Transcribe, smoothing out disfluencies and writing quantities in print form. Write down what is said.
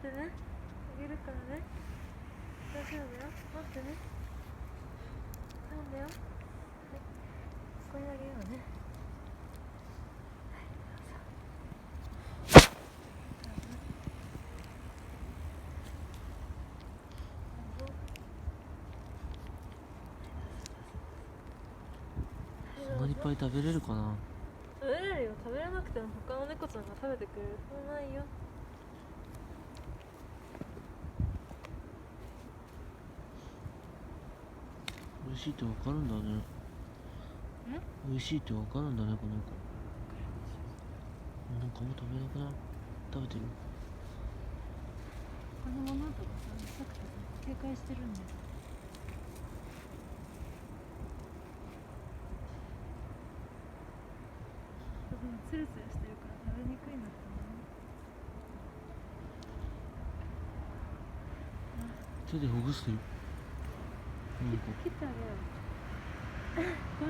ってね、あげるからね。大丈夫よ、待ってね。なんだよ。はい、ここにあげようね。そんなにいっぱい食べれるかな。食べれるよ。食べれなくても他の猫ちゃんが食べてくれる。そうないよ。美味しいってわかるんだね。美味しいってわかるんだね、この子。なんかもう食べなくな食べてる。他のものとかさ、臭くてさ、警戒してるんだよ。ツルツルしてるから食べにくいんだった手でほぐしてる。なんか切ってあげよう。